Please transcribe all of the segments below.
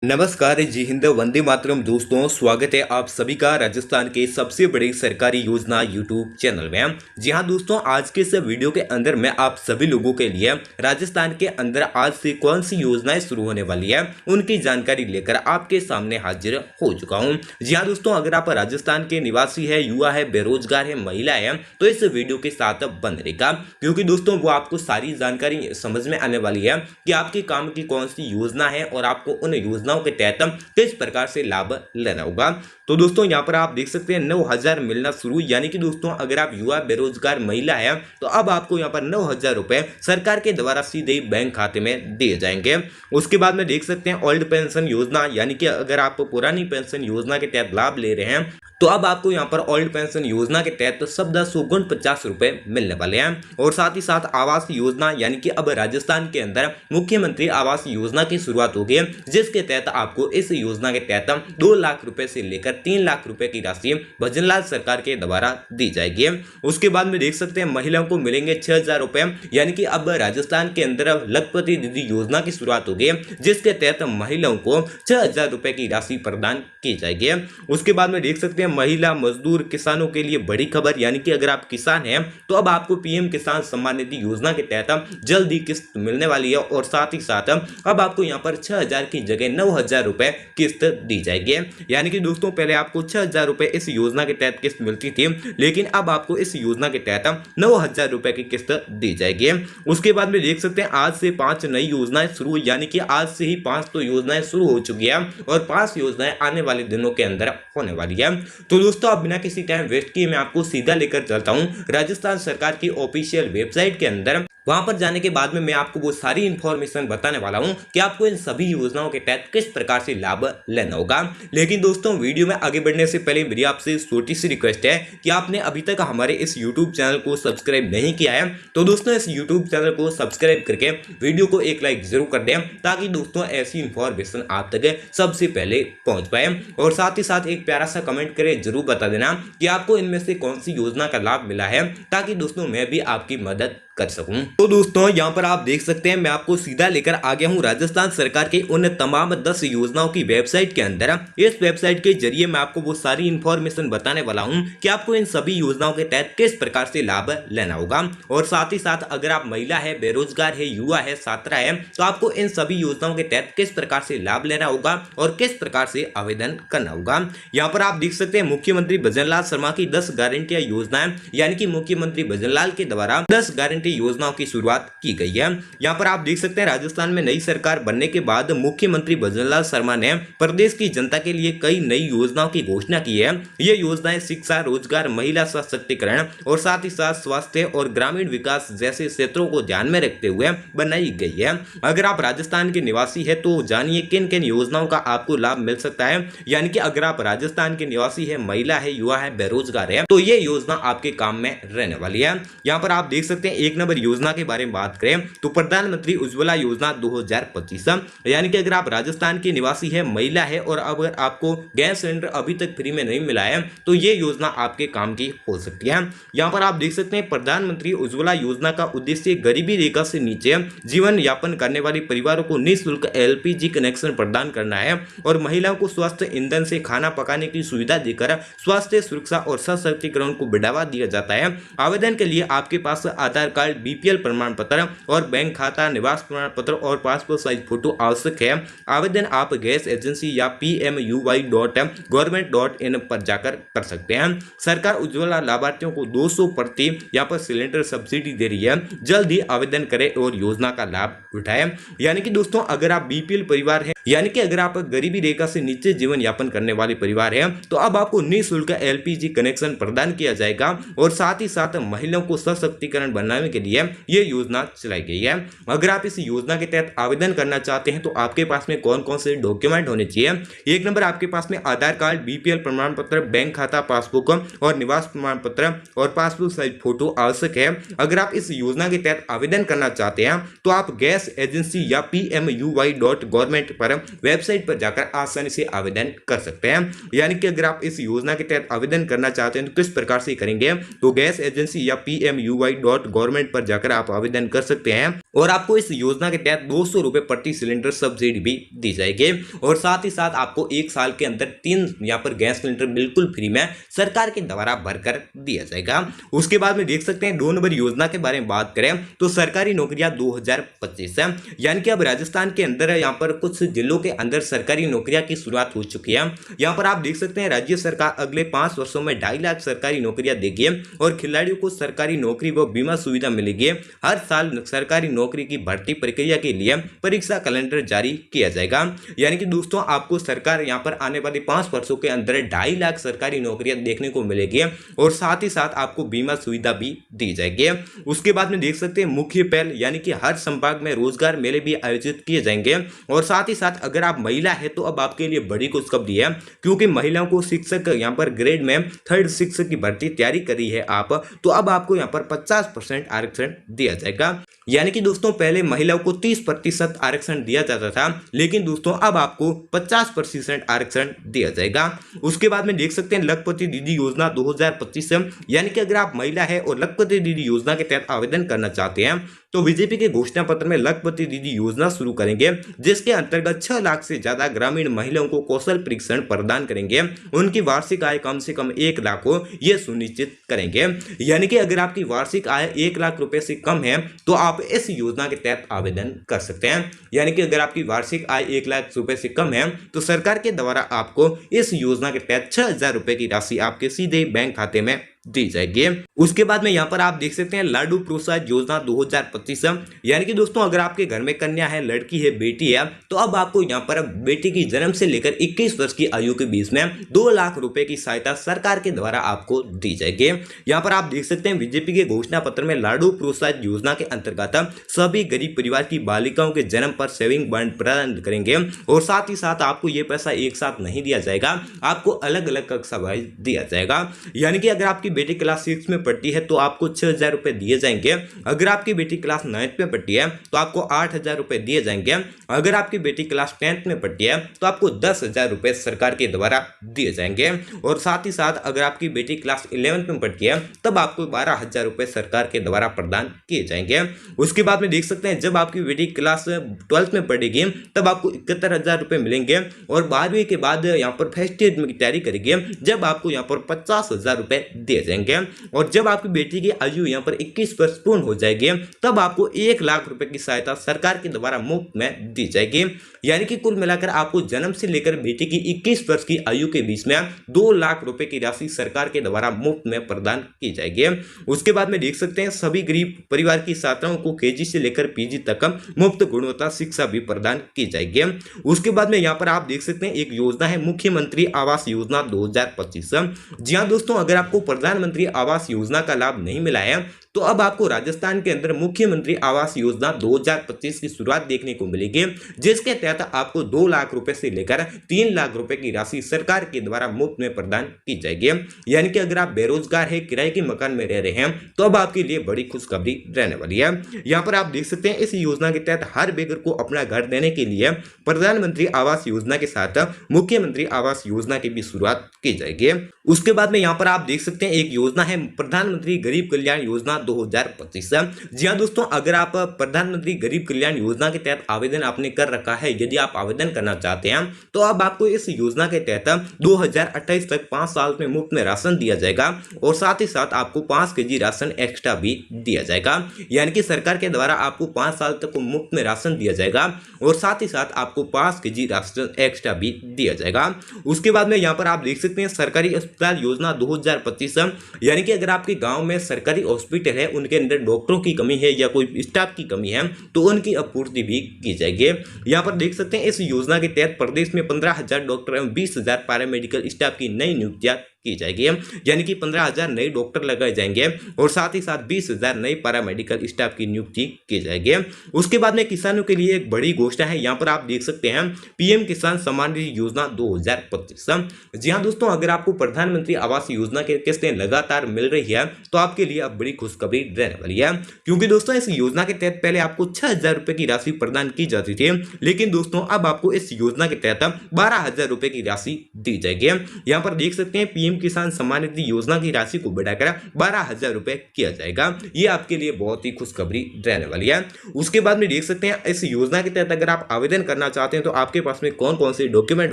नमस्कार जी हिंद वंदे मातरम दोस्तों, स्वागत है आप सभी का राजस्थान के सबसे बड़े सरकारी योजना यूट्यूब चैनल में। जी हाँ दोस्तों, आज के इस वीडियो के अंदर मैं आप सभी लोगों के लिए राजस्थान के अंदर आज से कौन सी योजनाएं शुरू होने वाली है उनकी जानकारी लेकर आपके सामने हाजिर हो चुका हूँ। जी हाँ दोस्तों, अगर आप राजस्थान के निवासी है, युवा है, बेरोजगार है, महिला है तो इस वीडियो के साथ बंद रहेगा, क्योंकि दोस्तों वो आपको सारी जानकारी समझ में आने वाली है कि आपके काम की कौन सी योजना है और आपको उन योजनाओं के तहत किस प्रकार से लाभ लेना होगा। तो दोस्तों यहाँ पर आप देख सकते हैं 9,000 मिलना शुरू, यानी कि दोस्तों अगर आप युवा, बेरोजगार, महिला है तो अब आपको यहाँ पर 9,000 रुपए सरकार के द्वारा सीधे बैंक खाते में दिए जाएंगे। उसके बाद में देख सकते हैं ओल्ड पेंशन योजना, यानी कि अगर आप पुरानी पेंशन योजना के तहत लाभ ले रहे हैं तो अब आपको यहाँ पर ओल्ड पेंशन योजना के तहत सब 10 गुण 50 रुपए मिलने वाले हैं। और साथ ही साथ आवास योजना, यानी कि अब राजस्थान के अंदर मुख्यमंत्री आवास योजना की शुरुआत होगी, जिसके तहत आपको इस योजना के तहत 2 लाख रुपए से लेकर 3 लाख रुपए की राशि भजनलाल सरकार के द्वारा दी जाएगी। उसके बाद में देख सकते हैं महिलाओं को मिलेंगे 6,000 रुपए, यानी कि अब राजस्थान के अंदर लखपति दीदी योजना की शुरुआत होगी, जिसके तहत महिलाओं को 6,000 रुपए की राशि प्रदान की जाएगी। उसके बाद में देख सकते हैं महिला, मजदूर, किसानों के लिए बड़ी खबर, यानी कि अगर आप किसान हैं तो अब आपको पीएम किसान सम्मान निधि योजना के तहत जल्दी किस्त मिलने वाली है। और साथ ही साथ अब आपको यहाँ पर 6,000 की जगह 9,000 रुपए किस्त दी जाएगी। यानी कि दोस्तों पहले आपको 6,000 रुपए इस योजना के तहत किस्त मिलती थी, लेकिन अब आपको इस योजना के तहत 9,000 रुपए की किस्त दी जाएगी। उसके बाद में देख सकते हैं आज से 5 नई योजनाएं शुरू, यानी कि आज से ही 5 तो योजनाएं शुरू हो चुकी है और 5 योजनाएं आने वाले दिनों के अंदर होने वाली है। तो दोस्तों अब बिना किसी टाइम वेस्ट किए मैं आपको सीधा लेकर चलता हूं राजस्थान सरकार की ऑफिशियल वेबसाइट के अंदर। वहां पर जाने के बाद में मैं आपको वो सारी इंफॉर्मेशन बताने वाला हूं कि आपको इन सभी योजनाओं के तहत किस प्रकार से लाभ लेना होगा। लेकिन दोस्तों वीडियो में आगे बढ़ने से पहले मेरी आपसे छोटी सी रिक्वेस्ट है कि आपने अभी तक हमारे इस यूट्यूब चैनल को सब्सक्राइब नहीं किया है तो दोस्तों इस यूट्यूब चैनल को सब्सक्राइब करके वीडियो को एक लाइक जरूर कर दें, ताकि दोस्तों ऐसी इंफॉर्मेशन आप तक सबसे पहले पहुंच पाए। और साथ ही साथ एक प्यारा सा कमेंट करके जरूर बता देना कि आपको इनमें से कौन सी योजना का लाभ मिला है, ताकि दोस्तों मैं भी आपकी मदद कर सकूं। तो दोस्तों यहाँ पर आप देख सकते हैं मैं आपको सीधा लेकर आ गया हूं राजस्थान सरकार के उन तमाम 10 योजनाओं की वेबसाइट के अंदर। इस वेबसाइट के जरिए मैं आपको वो सारी इंफॉर्मेशन बताने वाला हूं कि आपको इन सभी योजनाओं के तहत किस प्रकार से लाभ लेना होगा। और साथ ही साथ अगर आप महिला है, बेरोजगार है, युवा है, छात्रा है तो आपको इन सभी योजनाओं के तहत किस प्रकार से लाभ लेना होगा और किस प्रकार से आवेदन करना होगा। यहाँ पर आप देख सकते हैं मुख्यमंत्री भजनलाल शर्मा की 10 गारंटियां योजनाएं, यानी कि मुख्यमंत्री भजनलाल के द्वारा 10 गारंटी योजनाओं की शुरुआत की गई है। यहाँ पर आप देख सकते हैं राजस्थान में नई सरकार बनने के बाद मुख्यमंत्री भजनलाल शर्मा ने प्रदेश की जनता के लिए कई नई योजनाओं की घोषणा की है। ये योजनाएं शिक्षा, रोजगार, महिला सशक्तिकरण और साथ ही साथ स्वास्थ्य और ग्रामीण विकास जैसे क्षेत्रों को ध्यान में रखते हुए बनाई गई है। अगर आप राजस्थान के निवासी है तो जानिए किन किन योजनाओं का आपको लाभ मिल सकता है। यानी कि अगर आप राजस्थान के निवासी है, महिला है, युवा है, बेरोजगार है तो ये योजना आपके काम में रहने वाली है। यहाँ पर आप देख सकते हैं एक नंबर योजना के बारे में बात करें तो प्रधानमंत्री उज्ज्वला योजना 2025, यानी कि अगर आप राजस्थान के निवासी है, महिला है और अगर आपको गैस सिलेंडर अभी तक फ्री में नहीं मिला है तो ये योजना आपके काम की हो सकती है। यहाँ पर आप देख सकते हैं प्रधानमंत्री उज्ज्वला योजना का उद्देश्य गरीबी रेखा से नीचे जीवन यापन करने वाले परिवारों को निःशुल्क एलपीजी कनेक्शन प्रदान करना है और महिलाओं को स्वास्थ्य ईंधन से खाना पकाने की सुविधा देकर स्वास्थ्य सुरक्षा और सशक्तिकरण को बढ़ावा दिया जाता है। आवेदन के लिए आपके पास आधार कार्ड, बीपीएल प्रमाण पत्र और बैंक खाता, निवास प्रमाण पत्र और पासपोर्ट साइज फोटो आवश्यक है। आवेदन आप गैस एजेंसी या pmuy.government.in पर जाकर कर सकते हैं। सरकार उज्ज्वला लाभार्थियों को 200 प्रति यहाँ पर सिलेंडर सब्सिडी दे रही है। जल्द ही आवेदन करें और योजना का लाभ उठाएं। यानी कि दोस्तों अगर आप बीपीएल परिवार है, यानी कि अगर आप गरीबी रेखा से नीचे जीवन यापन करने वाले परिवार है तो अब आपको निःशुल्क एलपीजी कनेक्शन प्रदान किया जाएगा। और साथ ही साथ महिलाओं को सशक्तिकरण बनाने के लिए ये योजना चलाई गई है। अगर आप इस योजना के तहत आवेदन करना चाहते हैं तो आपके पास में कौन कौन से डॉक्यूमेंट होने चाहिए। एक नंबर आपके पास में आधार कार्ड, बीपीएल प्रमाण पत्र, बैंक खाता, पासबुक और निवास प्रमाण पत्र और पासपोर्ट साइज फोटो आवश्यक है। अगर आप इस योजना के तहत आवेदन करना चाहते हैं तो आप गैस एजेंसी या pmuy.government पर वेबसाइट पर जाकर आसानी से आवेदन कर सकते हैं। यानी कि अगर आप इस योजना के तहत आवेदन करना चाहते हैं तो किस प्रकार से करेंगे, तो गैस एजेंसी या pmui.government पर जाकर आप आवेदन कर सकते हैं और आपको इस योजना के तहत 200 रुपए प्रति सिलेंडर सब्सिडी भी दी जाएगी और साथ ही साथ आपको 1 साल के अंदर 3 यहाँ पर गैस सिलेंडर बिल्कुल फ्री में सरकार के द्वारा भरकर दिया जाएगा। उसके बाद में देख सकते हैं 2 नंबर योजना के बारे में बात करें तो सरकारी नौकरियां 2025 है, यानी कि अब राजस्थान के अंदर यहाँ पर कुछ जिलों के अंदर सरकारी नौकरियां की शुरुआत हो चुकी है। यहाँ पर आप देख सकते हैं राज्य सरकार अगले 5 वर्षों में 2.5 लाख सरकारी नौकरियां देगी और खिलाड़ियों को सरकारी नौकरी व बीमा सुविधा मिलेगी। हर साल सरकारी नौकरी की भर्ती प्रक्रिया के लिए परीक्षा कैलेंडर जारी किया जाएगा। यानी कि दोस्तों आपको सरकार यहाँ पर आने वाले 5 वर्षों के अंदर 2.5 लाख सरकारी नौकरियां देखने को मिलेगी और साथ ही साथ आपको बीमा सुविधा भी दी जाएगी। उसके बाद में देख सकते हैं मुख्य पहल, यानी कि हर संभाग में रोजगार मेले भी आयोजित किए जाएंगे और साथ ही साथ अगर आप महिला है तो अब आपके लिए बड़ी खुशखबरी है, क्योंकि महिलाओं को शिक्षक यहाँ पर ग्रेड में 3rd शिक्षक की भर्ती तैयारी करी है आप, तो अब आपको यहाँ पर 50% आरक्षण दिया जाएगा। यानी कि दोस्तों पहले महिलाओं को 30% आरक्षण दिया जाता था, लेकिन दोस्तों अब आपको 50% आरक्षण दिया जाएगा। उसके बाद में देख सकते हैं लखपति दीदी योजना 2025, यानी कि अगर आप महिला है और लखपति दीदी योजना के तहत आवेदन करना चाहते हैं तो बीजेपी के घोषणा पत्र में लखपति दीदी योजना शुरू करेंगे, जिसके अंतर्गत 6 लाख से ज्यादा ग्रामीण महिलाओं को कौशल प्रशिक्षण प्रदान करेंगे। उनकी वार्षिक आय कम से कम 1 लाख हो यह सुनिश्चित करेंगे। यानी कि अगर आपकी वार्षिक आय 1 लाख रुपए से कम है तो आप इस योजना के तहत आवेदन कर सकते हैं। यानी कि अगर आपकी वार्षिक आय 1 लाख रुपए से कम है तो सरकार के द्वारा आपको इस योजना के तहत 6,000 रुपए की राशि आपके सीधे बैंक खाते में दी जाएगी। उसके बाद में यहाँ पर आप देख सकते हैं लाडू प्रोत्साहन योजना 2025, यानी कि दोस्तों अगर आपके घर में कन्या है, लड़की है, बेटी है, तो अब आपको यहाँ पर बेटी की जन्म से लेकर 21 वर्ष की आयु के बीच में 2 लाख रुपए की सहायता सरकार के द्वारा आपको दी जाएगी। यहाँ पर आप देख सकते हैं बीजेपी के घोषणा पत्र में लाडू प्रोत्साहन योजना के अंतर्गत सभी गरीब परिवार की बालिकाओं के जन्म पर सेविंग बॉन्ड प्रदान करेंगे और साथ ही साथ आपको ये पैसा एक साथ नहीं दिया जाएगा, आपको अलग अलग कक्षा वाइज दिया जाएगा। यानी कि अगर आपकी बेटी क्लास 6 में पढ़ती है तो आपको 6,000 रुपए दिए जाएंगे। अगर आपकी बेटी क्लास 9th में पढ़ती है तो आपको 8,000 रुपए दिए जाएंगे। अगर आपकी बेटी क्लास 10th में पढ़ती है तो आपको 10,000 रुपए सरकार के द्वारा दिए जाएंगे और साथ ही साथ अगर आपकी बेटी क्लास 11th में पढ़ती है तब आपको 12,000 रुपए सरकार के द्वारा प्रदान किए जाएंगे। उसके बाद में देख सकते हैं जब आपकी बेटी क्लास 12th में पढ़ेगी तब आपको 71,000 रुपए मिलेंगे और 12वीं के बाद यहाँ पर फर्स्ट ईयर की तैयारी करेगी जब आपको यहाँ पर 50,000 रुपए दिए जाएंगे और जब आपकी बेटी की आयु यहाँ पर 21 वर्ष पूर्ण हो जाएगी तब आपको 1 लाख रुपए की सहायता सरकार के द्वारा मुफ्त में दी जाएगी। यानी कि कुल मिलाकर आपको जन्म से लेकर बेटी की 21 वर्ष की आयु के बीच में 2 लाख रुपए की राशि सरकार के द्वारा मुफ्त में प्रदान की जाएगी। उसके बाद में देख सकते हैं सभी गरीब परिवार की छात्राओं को KG से लेकर PG तक मुफ्त गुणवत्ता शिक्षा भी प्रदान की जाएगी। उसके बाद में यहाँ पर आप देख सकते हैं एक योजना है मुख्यमंत्री आवास योजना 2025। जी हाँ दोस्तों, अगर आपको प्रधानमंत्री आवास योजना का लाभ नहीं मिला है तो अब आपको राजस्थान के अंदर मुख्यमंत्री आवास योजना 2025 की शुरुआत देखने को मिलेगी, जिसके तहत आपको 2 लाख रुपए से लेकर 3 लाख रुपए की राशि सरकार के द्वारा मुफ्त में प्रदान की जाएगी। यानी कि अगर आप बेरोजगार है, किराए के मकान में रह रहे हैं तो अब आपके लिए बड़ी खुशखबरी रहने वाली है। यहाँ पर आप देख सकते हैं इस योजना के तहत हर बेघर को अपना घर देने के लिए प्रधानमंत्री आवास योजना के साथ मुख्यमंत्री आवास योजना की भी शुरुआत की जाएगी। उसके बाद में यहाँ पर आप देख सकते हैं एक योजना है प्रधानमंत्री गरीब कल्याण योजना 2025। जी हाँ दोस्तों, अगर आप प्रधानमंत्री गरीब कल्याण योजना के तहत आवेदन आपने कर रखा है, यदि आप आवेदन करना चाहते हैं तो अब आपको इस योजना के तहत 2028 तक 5 साल में मुफ्त में राशन दिया जाएगा और साथ ही साथ आपको 5 kg राशन एक्स्ट्रा भी दिया जाएगा। यानी कि सरकार के द्वारा आपको 5 साल तक मुफ्त में राशन दिया जाएगा और साथ ही साथ आपको 5 kg राशन एक्स्ट्रा भी दिया जाएगा। उसके बाद में यहाँ पर आप देख सकते हैं सरकारी अस्पताल योजना 2025। यानी कि अगर आपके गाँव में सरकारी हॉस्पिटल है, उनके अंदर डॉक्टरों की कमी है या कोई स्टाफ की कमी है तो उनकी आपूर्ति भी की जाएगी। यहाँ पर देख सकते हैं इस योजना के तहत प्रदेश में 15,000 डॉक्टर एवं 20,000 पैरामेडिकल स्टाफ की नई नियुक्तियां की जाएगी, यानी कि 15,000 नए डॉक्टर लगाए जाएंगे और साथ ही साथ 20,000 नए पैरामेडिकल स्टाफ की नियुक्ति की जाएगी। उसके बाद में किसानों के लिए एक बड़ी घोषणा है, यहाँ पर आप देख सकते हैं पीएम किसान सम्मान निधि योजना 2025। जी हाँ दोस्तों, अगर आपको प्रधानमंत्री आवास योजना के किस्तें लगातार मिल रही है तो आपके लिए अब बड़ी खुशखबरी रहने वाली है, क्योंकि दोस्तों इस योजना के तहत पहले आपको 6,000 रुपए की राशि प्रदान की जाती थी, लेकिन दोस्तों अब आपको इस योजना के तहत 12,000 रुपए की राशि दी जाएगी। यहाँ पर देख सकते हैं पीएम किसान सम्मान निधि योजना की राशि को बढ़ाकर 12,000 रुपए किया जाएगा। ये आपके लिए बहुत ही खुशखबरी रहने वाली है। उसके बाद में देख सकते हैं इस योजना के तहत अगर आप आवेदन करना चाहते हैं तो आपके पास में कौन कौन से डॉक्यूमेंट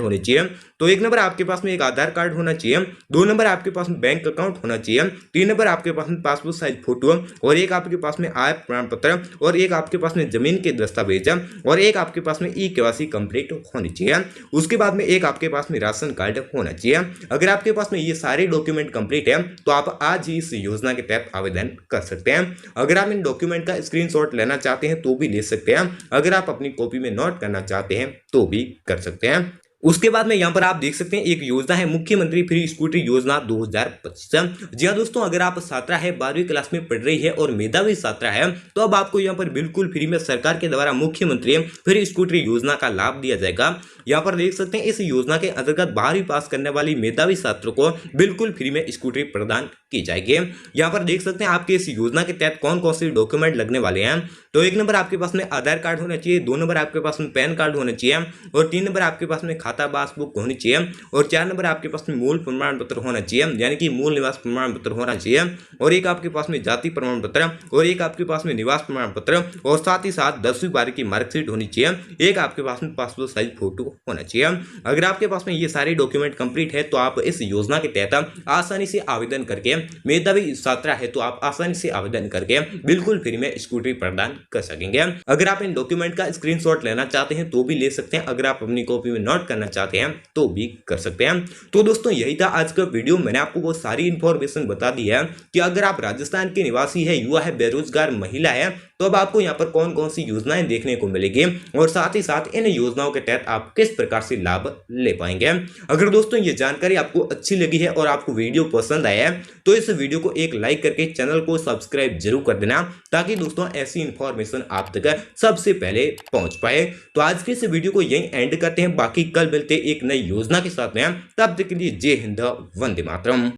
होने चाहिए। तो एक नंबर आपके पास में एक आधार कार्ड होना चाहिए, 2 नंबर आपके पास में बैंक अकाउंट होना चाहिए, 3 नंबर आपके पास में पासपोर्ट साइज फोटो और एक आपके पास में आय प्रमाण पत्र और एक आपके पास में जमीन के दस्तावेज और एक आपके पास में ई-केवाईसी कंप्लीट होनी चाहिए। उसके बाद में एक आपके पास में राशन कार्ड होना चाहिए। अगर आपके पास में ये सारे डॉक्यूमेंट कंप्लीट है तो आप आज ही इस योजना के तहत आवेदन कर सकते हैं। अगर आप इन डॉक्यूमेंट का स्क्रीनशॉट लेना चाहते हैं तो भी ले सकते हैं, अगर आप अपनी कॉपी में नोट करना चाहते हैं तो भी कर सकते हैं। उसके बाद में यहाँ पर आप देख सकते हैं एक योजना है मुख्यमंत्री फ्री स्कूटी योजना 2025। जी हाँ दोस्तों, अगर आप छात्रा है 12वीं क्लास में पढ़ रही है और मेधावी छात्रा है तो अब आपको यहाँ पर बिल्कुल फ्री में सरकार के द्वारा मुख्यमंत्री फ्री स्कूटी योजना का लाभ दिया जाएगा। यहाँ पर देख सकते हैं इस योजना के अंतर्गत 12वीं पास करने वाली मेधावी छात्रों को बिल्कुल फ्री में स्कूटी प्रदान की जाएगी। यहाँ पर देख सकते हैं आपके इस योजना के तहत कौन कौन से डॉक्यूमेंट लगने वाले हैं। तो एक नंबर आपके पास में आधार कार्ड होना चाहिए, 2 नंबर आपके पास में पैन कार्ड होना चाहिए और 3 नंबर आपके पास में खाता पासबुक होनी चाहिए और 4 नंबर आपके पास में मूल प्रमाण पत्र होना चाहिए, यानी कि मूल निवास प्रमाण पत्र होना चाहिए और एक आपके पास में जाति प्रमाण पत्र और एक आपके पास में निवास प्रमाण पत्र और साथ ही साथ 10वीं 12वीं की मार्कशीट होनी चाहिए, एक आपके पास में पासपोर्ट साइज फोटो होना चाहिए। अगर आपके पास में ये सारे डॉक्यूमेंट कंप्लीट है तो आप इस योजना के तहत आसानी से आवेदन करके, मेधावी छात्रा है तो आप आसानी से आवेदन करके बिल्कुल फ्री में स्कूटी प्रदान कर सकेंगे। अगर आप इन डॉक्यूमेंट का स्क्रीनशॉट लेना चाहते हैं तो भी ले सकते हैं, अगर आप अपनी कॉपी में नोट करना चाहते हैं तो भी कर सकते हैं। तो दोस्तों यही था आज का वीडियो, मैंने आपको बहुत सारी इंफॉर्मेशन बता दी है कि अगर आप राजस्थान के निवासी है, युवा है, बेरोजगार महिला है तो अब आपको यहाँ पर कौन कौन सी योजनाएं देखने को मिलेगी और साथ ही साथ इन योजनाओं के तहत आप किस प्रकार से लाभ ले पाएंगे। अगर दोस्तों ये जानकारी आपको अच्छी लगी है और आपको वीडियो पसंद आया है तो इस वीडियो को एक लाइक करके चैनल को सब्सक्राइब जरूर कर देना, ताकि दोस्तों ऐसी इंफॉर्मेशन आप तक सबसे पहले पहुंच पाए। तो आज के इस वीडियो को यहीं एंड करते हैं, बाकी कल मिलते एक नई योजना के साथ में, तब तक के लिए जय हिंद, वंदे मातरम।